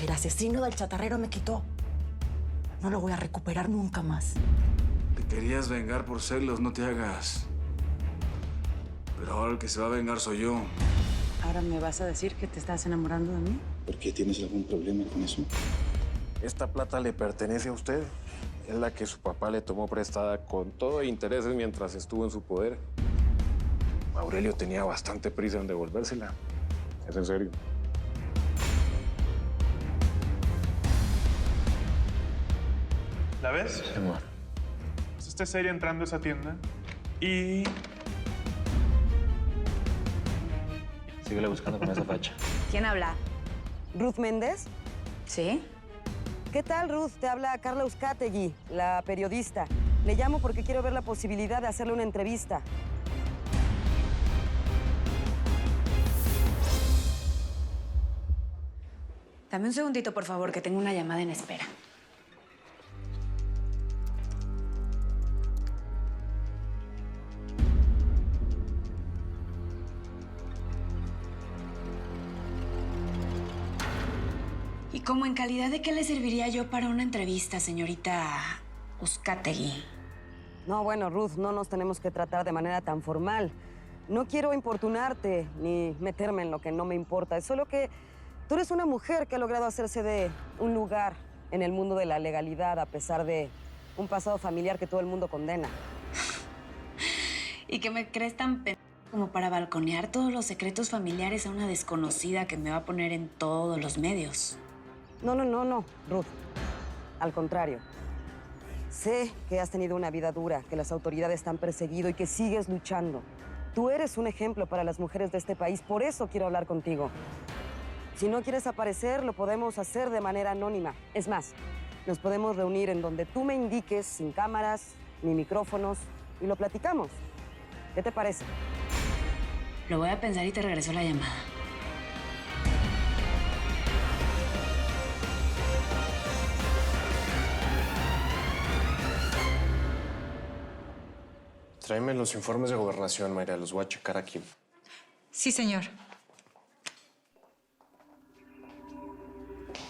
que el asesino del chatarrero me quitó. No lo voy a recuperar nunca más. Te querías vengar por celos, no te hagas. Pero ahora el que se va a vengar soy yo. ¿Ahora me vas a decir que te estás enamorando de mí? ¿Por qué tienes algún problema con eso? Esta plata le pertenece a usted. Es la que su papá le tomó prestada con todo intereses mientras estuvo en su poder. Aurelio tenía bastante prisa en devolvérsela. Es en serio. ¿La ves? Amor. Pues esté seria entrando a esa tienda y... Síguele buscando con esa facha. ¿Quién habla? ¿Ruth Méndez? ¿Sí? ¿Qué tal, Ruth? Te habla Carla Uzcategui, la periodista. Le llamo porque quiero ver la posibilidad de hacerle una entrevista. Dame un segundito, por favor, que tengo una llamada en espera. ¿Y como en calidad de qué le serviría yo para una entrevista, señorita Uzcategui? No, bueno, Ruth, no nos tenemos que tratar de manera tan formal. No quiero importunarte ni meterme en lo que no me importa. Es solo que tú eres una mujer que ha logrado hacerse de un lugar en el mundo de la legalidad a pesar de un pasado familiar que todo el mundo condena. ¿Y que me crees tan como para balconear todos los secretos familiares a una desconocida que me va a poner en todos los medios? No, Ruth. Al contrario. Sé que has tenido una vida dura, que las autoridades te han perseguido y que sigues luchando. Tú eres un ejemplo para las mujeres de este país, por eso quiero hablar contigo. Si no quieres aparecer, lo podemos hacer de manera anónima. Es más, nos podemos reunir en donde tú me indiques, sin cámaras ni micrófonos, y lo platicamos. ¿Qué te parece? Lo voy a pensar y te regreso la llamada. Tráeme los informes de gobernación, Mayra. Los voy a checar aquí. Sí, señor.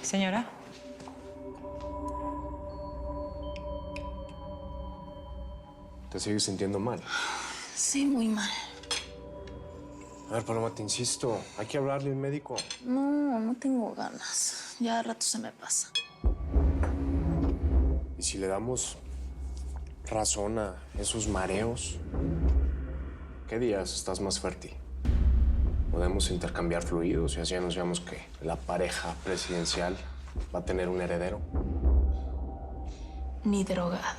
Señora. ¿Te sigues sintiendo mal? Sí, muy mal. A ver, Paloma, te insisto. Hay que hablarle a un médico. No tengo ganas. Ya de rato se me pasa. Y si le damos razón a esos mareos, ¿qué días estás más fértil? Podemos intercambiar fluidos y así anunciamos que la pareja presidencial va a tener un heredero. Ni drogada.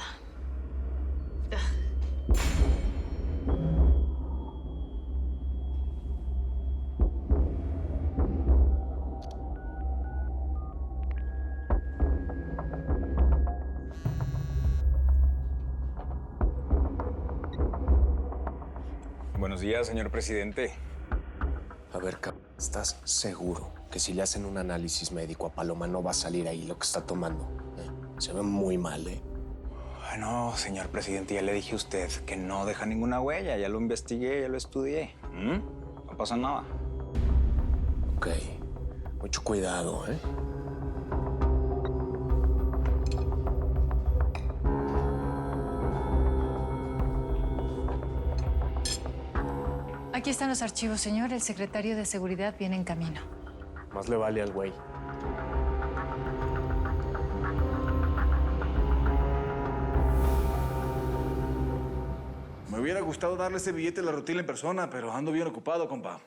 Buenos días, señor presidente. A ver, ¿estás seguro que si le hacen un análisis médico a Paloma no va a salir ahí lo que está tomando? Se ve muy mal, ¿eh? No, señor presidente, ya le dije a usted que no deja ninguna huella. Ya lo investigué, ya lo estudié. No pasa nada. Ok. Mucho cuidado, ¿eh? Aquí están los archivos, señor. El secretario de Seguridad viene en camino. Más le vale al güey. Me hubiera gustado darle ese billete a la rutina en persona, pero ando bien ocupado, compa.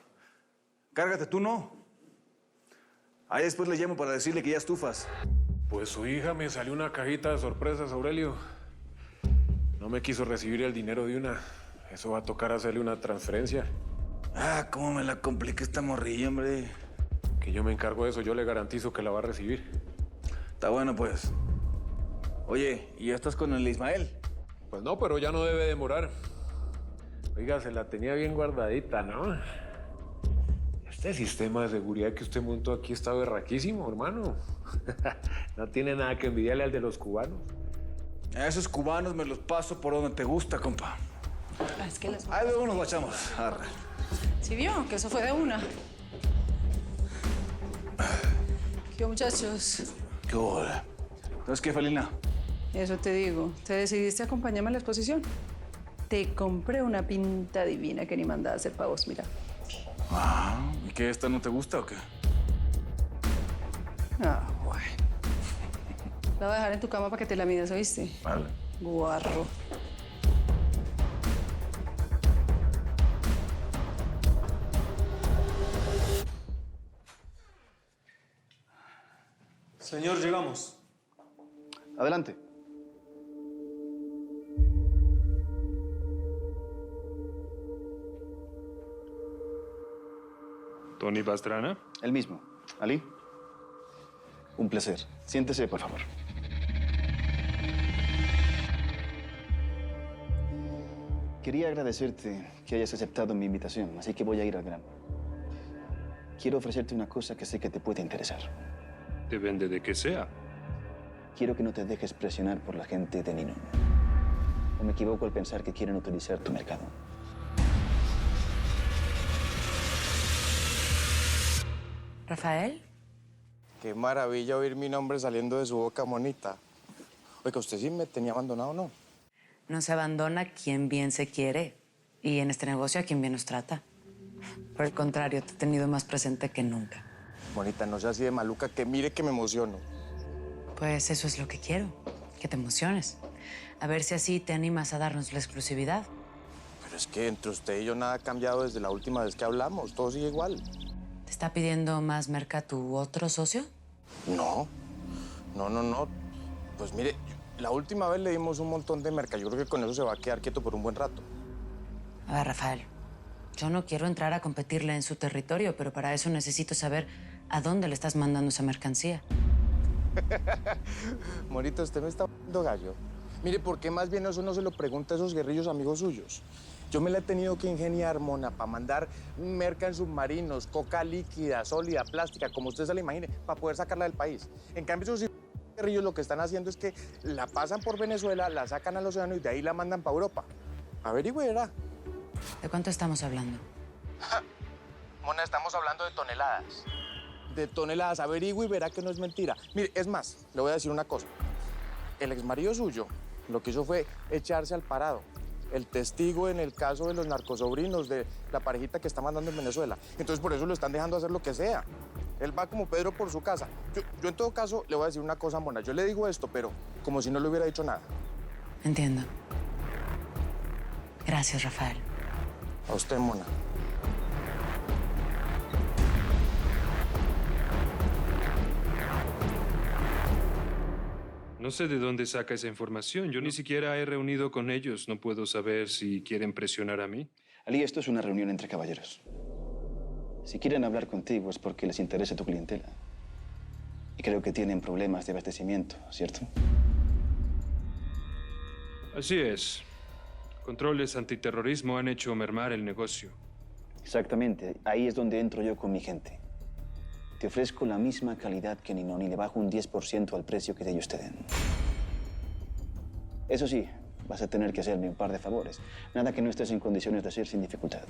Cárgate tú, ¿no? Ahí después le llamo para decirle que ya estufas. Pues su hija me salió una cajita de sorpresas, Aurelio. No me quiso recibir el dinero de una. Eso va a tocar hacerle una transferencia. Ah, cómo me la complica esta morrilla, hombre. Que yo me encargo de eso, yo le garantizo que la va a recibir. Está bueno, pues. Oye, ¿y ya estás con el Ismael? Pues no, pero ya no debe demorar. Oiga, se la tenía bien guardadita, ¿no? Este sistema de seguridad que usted montó aquí está berraquísimo, hermano. No tiene nada que envidiarle al de los cubanos. A esos cubanos me los paso por donde te gusta, compa. Es que les... Ahí luego nos guachamos. Arre. ¿Sí vio? Que eso fue de una. ¿Qué muchachos? ¿Qué hora? Entonces, ¿qué, Felina? Eso te digo. ¿Te decidiste a acompañarme a la exposición? Te compré una pinta divina que ni mandaba a hacer para vos, mira. Ah, ¿y qué? ¿Esta no te gusta o qué? Ah, bueno. La voy a dejar en tu cama para que te la midas, ¿oíste? Vale. Guarro. Señor, llegamos. Adelante. ¿Tony Pastrana? El mismo. Ali. Un placer. Siéntese, por favor. Quería agradecerte que hayas aceptado mi invitación, así que voy a ir al grano. Quiero ofrecerte una cosa que sé que te puede interesar. Depende de qué sea. Quiero que no te dejes presionar por la gente de Ninon. ¿O me equivoco al pensar que quieren utilizar tu mercado? ¿Rafael? Qué maravilla oír mi nombre saliendo de su boca, monita. Oiga, ¿usted sí me tenía abandonado o no? No se abandona quien bien se quiere. Y en este negocio a quien bien nos trata. Por el contrario, te he tenido más presente que nunca. Monita, no sea así de maluca, que mire que me emociono. Pues eso es lo que quiero, que te emociones. A ver si así te animas a darnos la exclusividad. Pero es que entre usted y yo nada ha cambiado desde la última vez que hablamos. Todo sigue igual. ¿Te está pidiendo más merca tu otro socio? No. No. Pues mire, la última vez le dimos un montón de merca. Yo creo que con eso se va a quedar quieto por un buen rato. A ver, Rafael, yo no quiero entrar a competirle en su territorio, pero para eso necesito saber a dónde le estás mandando esa mercancía. Morita, usted me está dando gallo. Mire, ¿por qué más bien eso no se lo pregunta a esos guerrillos amigos suyos? Yo me la he tenido que ingeniar, mona, para mandar merca en submarinos, coca líquida, sólida, plástica, como usted se la imagine, para poder sacarla del país. En cambio, esos guerrillos lo que están haciendo es que la pasan por Venezuela, la sacan al océano y de ahí la mandan para Europa. Averigüe, verá. ¿De cuánto estamos hablando? Mona, estamos hablando de toneladas. De toneladas. Averigüe y verá que no es mentira. Mire, es más, le voy a decir una cosa. El exmarido suyo lo que hizo fue echarse al parado. El testigo en el caso de los narcosobrinos de la parejita que está mandando en Venezuela. Entonces, por eso lo están dejando hacer lo que sea. Él va como Pedro por su casa. Yo en todo caso, le voy a decir una cosa, mona. Yo le digo esto, pero como si no le hubiera dicho nada. Entiendo. Gracias, Rafael. A usted, mona. No sé de dónde saca esa información. Yo ni siquiera he reunido con ellos. No puedo saber si quieren presionar a mí. Ali, esto es una reunión entre caballeros. Si quieren hablar contigo es porque les interesa tu clientela. Y creo que tienen problemas de abastecimiento, ¿cierto? Así es. Controles antiterrorismo han hecho mermar el negocio. Exactamente. Ahí es donde entro yo con mi gente. Te ofrezco la misma calidad que Ninon y le bajo un 10% al precio que ellos te den. Eso sí, vas a tener que hacerme un par de favores. Nada que no estés en condiciones de hacer sin dificultad.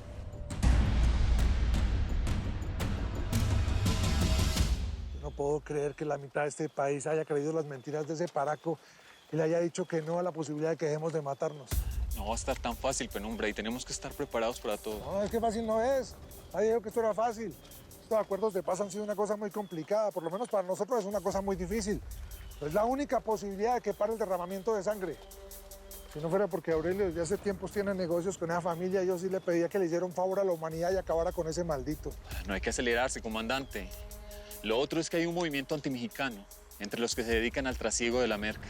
No puedo creer que la mitad de este país haya creído las mentiras de ese paraco y le haya dicho que no a la posibilidad de que dejemos de matarnos. No va a estar tan fácil, Penumbra, y tenemos que estar preparados para todo. No, es que fácil no es. Nadie dijo que esto era fácil. Estos acuerdos de paz han sido una cosa muy complicada, por lo menos para nosotros es una cosa muy difícil. Es la única posibilidad de que pare el derramamiento de sangre. Si no fuera porque Aurelio desde hace tiempos tiene negocios con esa familia, yo sí le pedía que le hiciera un favor a la humanidad y acabara con ese maldito. No hay que acelerarse, comandante. Lo otro es que hay un movimiento antimexicano entre los que se dedican al trasiego de la merca.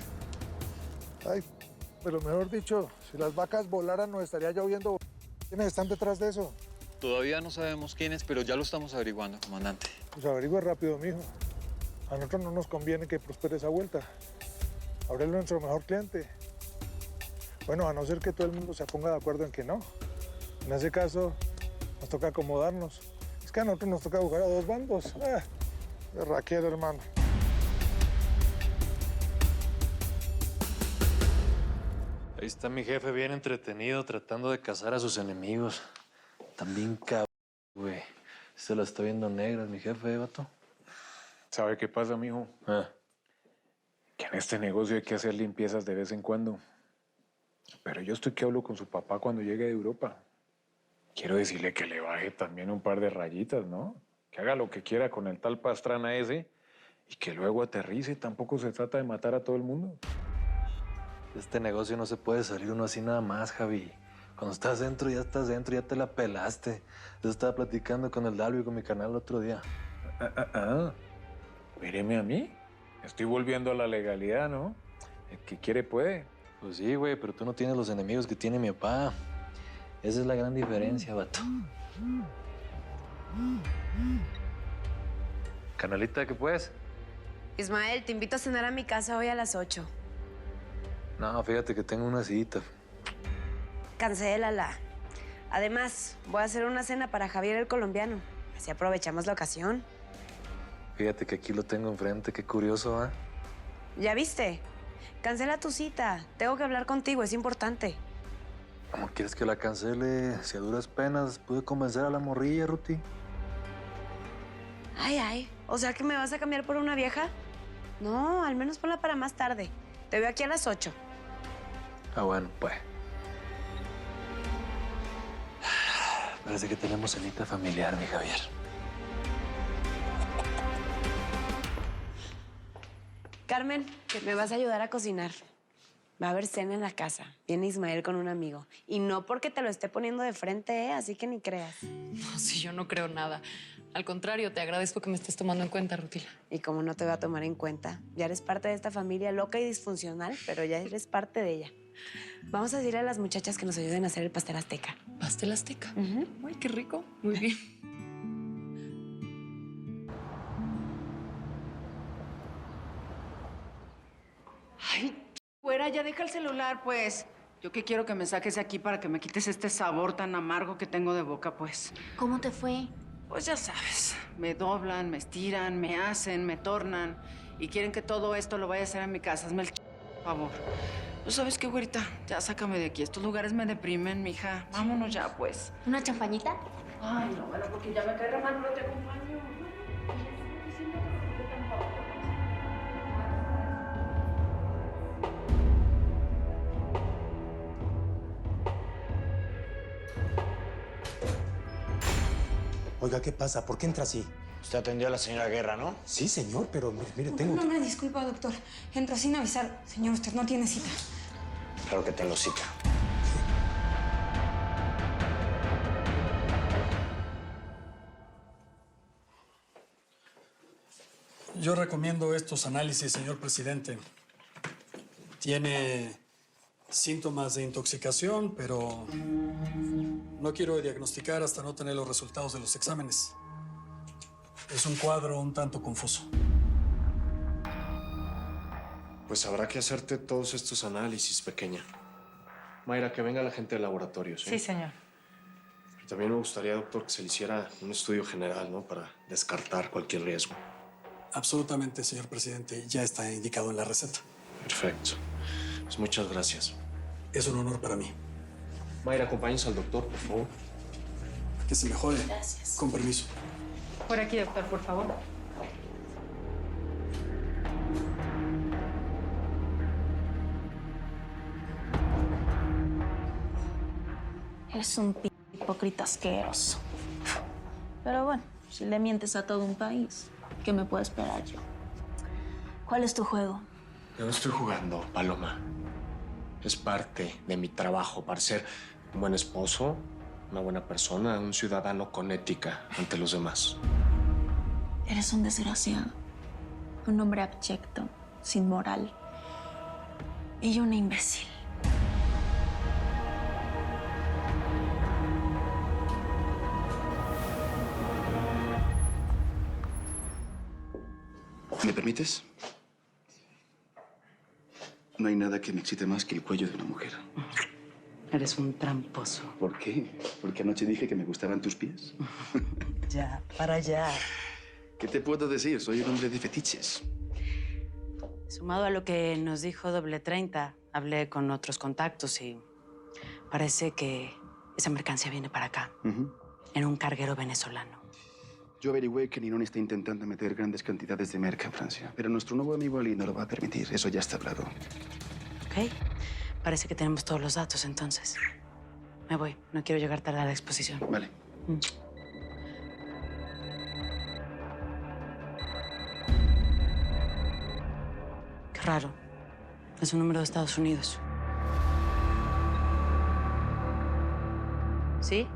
Ay, pero mejor dicho, si las vacas volaran nos estaría lloviendo. ¿Quiénes están detrás de eso? Todavía no sabemos quiénes, pero ya lo estamos averiguando, comandante. Pues averigüe rápido, mijo. A nosotros no nos conviene que prospere esa vuelta. Aurelio es nuestro mejor cliente. Bueno, a no ser que todo el mundo se ponga de acuerdo en que no. En ese caso, nos toca acomodarnos. Es que a nosotros nos toca jugar a dos bandos. Raquel, hermano. Ahí está mi jefe bien entretenido tratando de cazar a sus enemigos. También cabrón, güey. Se la está viendo negra, mi jefe, vato. ¿Sabe qué pasa, mijo? Que en este negocio hay que hacer limpiezas de vez en cuando. Pero yo estoy que hablo con su papá cuando llegue de Europa. Quiero decirle que le baje también un par de rayitas, ¿no? Que haga lo que quiera con el tal Pastrana ese y que luego aterrice. Tampoco se trata de matar a todo el mundo. De este negocio no se puede salir uno así nada más, Javi. Cuando estás dentro, ya te la pelaste. Yo estaba platicando con el Dalvio y con mi canal el otro día. Míreme a mí. Estoy volviendo a la legalidad, ¿no? El que quiere puede. Pues sí, güey, pero tú no tienes los enemigos que tiene mi papá. Esa es la gran diferencia, vato. Canalita, ¿qué pues? Ismael, te invito a cenar a mi casa hoy a las 8. No, fíjate que tengo una cita. Cancélala. Además, voy a hacer una cena para Javier el colombiano. Así aprovechamos la ocasión. Fíjate que aquí lo tengo enfrente, qué curioso, ¿ah? ¿Ya viste? Cancela tu cita. Tengo que hablar contigo, es importante. ¿Cómo quieres que la cancele? Si a duras penas pude convencer a la morrilla, Ruti. Ay. ¿O sea que me vas a cambiar por una vieja? No, al menos ponla para más tarde. Te veo aquí a las 8. Ah, bueno, pues. Parece que tenemos cenita familiar, mi Javier. Carmen, que me vas a ayudar a cocinar. Va a haber cena en la casa. Viene Ismael con un amigo. Y no porque te lo esté poniendo de frente, ¿eh? Así que ni creas. No, sí, yo no creo nada. Al contrario, te agradezco que me estés tomando en cuenta, Rutila. Y como no te voy a tomar en cuenta, ya eres parte de esta familia loca y disfuncional, pero ya eres parte de ella. Vamos a decirle a las muchachas que nos ayuden a hacer el pastel azteca. ¿Pastel azteca? Ay, qué rico. Muy bien. Ay, fuera, ya deja el celular, pues. Yo que quiero que me saques de aquí para que me quites este sabor tan amargo que tengo de boca, pues. ¿Cómo te fue? Pues ya sabes, me doblan, me estiran, me hacen, me tornan y quieren que todo esto lo vaya a hacer en mi casa. Hazme el favor. ¿Tú sabes qué, güerita? Ya sácame de aquí. Estos lugares me deprimen, mija. Vámonos ya, pues. ¿Una champañita? Ay, no, bueno, porque ya me cae re mal, no te acompaño. Oiga, ¿qué pasa? ¿Por qué entra así? Usted atendió a la señora Guerra, ¿no? Sí, señor, pero mire, tengo... No me disculpa, doctor. Entró sin avisar. Señor, usted no tiene cita. Claro que tengo cita. Yo recomiendo estos análisis, señor presidente. Tiene síntomas de intoxicación, pero no quiero diagnosticar hasta no tener los resultados de los exámenes. Es un cuadro un tanto confuso. Pues habrá que hacerte todos estos análisis, pequeña. Mayra, que venga la gente del laboratorio, ¿sí? Sí, señor. Pero también me gustaría, doctor, que se le hiciera un estudio general, ¿no? Para descartar cualquier riesgo. Absolutamente, señor presidente. Ya está indicado en la receta. Perfecto. Pues muchas gracias. Es un honor para mí. Mayra, acompáñenos al doctor, por favor. Que se mejore. Gracias. Con permiso. Por aquí, doctor, por favor. Eres un hipócrita asqueroso. Pero bueno, si le mientes a todo un país, ¿qué me puedo esperar yo? ¿Cuál es tu juego? Yo no estoy jugando, Paloma. Es parte de mi trabajo para ser un buen esposo, una buena persona, un ciudadano con ética ante los demás. Eres un desgraciado. Un hombre abyecto, sin moral. Y una imbécil. ¿Me permites? No hay nada que me excite más que el cuello de una mujer. Eres un tramposo. ¿Por qué? Porque anoche dije que me gustaban tus pies. Ya, para allá. ¿Qué te puedo decir? Soy un hombre de fetiches. Sumado a lo que nos dijo Doble 30, hablé con otros contactos y parece que esa mercancía viene para acá, en un carguero venezolano. Yo averigüé que Ninón está intentando meter grandes cantidades de merca a Francia, pero nuestro nuevo amigo Ali no lo va a permitir. Eso ya está hablado. Ok. Parece que tenemos todos los datos, entonces. Me voy. No quiero llegar tarde a la exposición. Vale. Qué raro. Es un número de Estados Unidos. ¿Sí?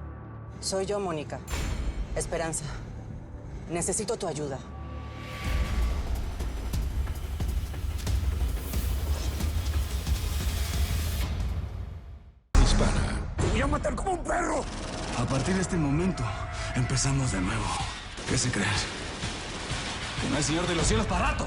Soy yo, Mónica. Esperanza. Necesito tu ayuda. Te voy a matar como un perro. A partir de este momento, empezamos de nuevo. ¿Qué se creen? ¿Que no hay Señor de los Cielos para rato?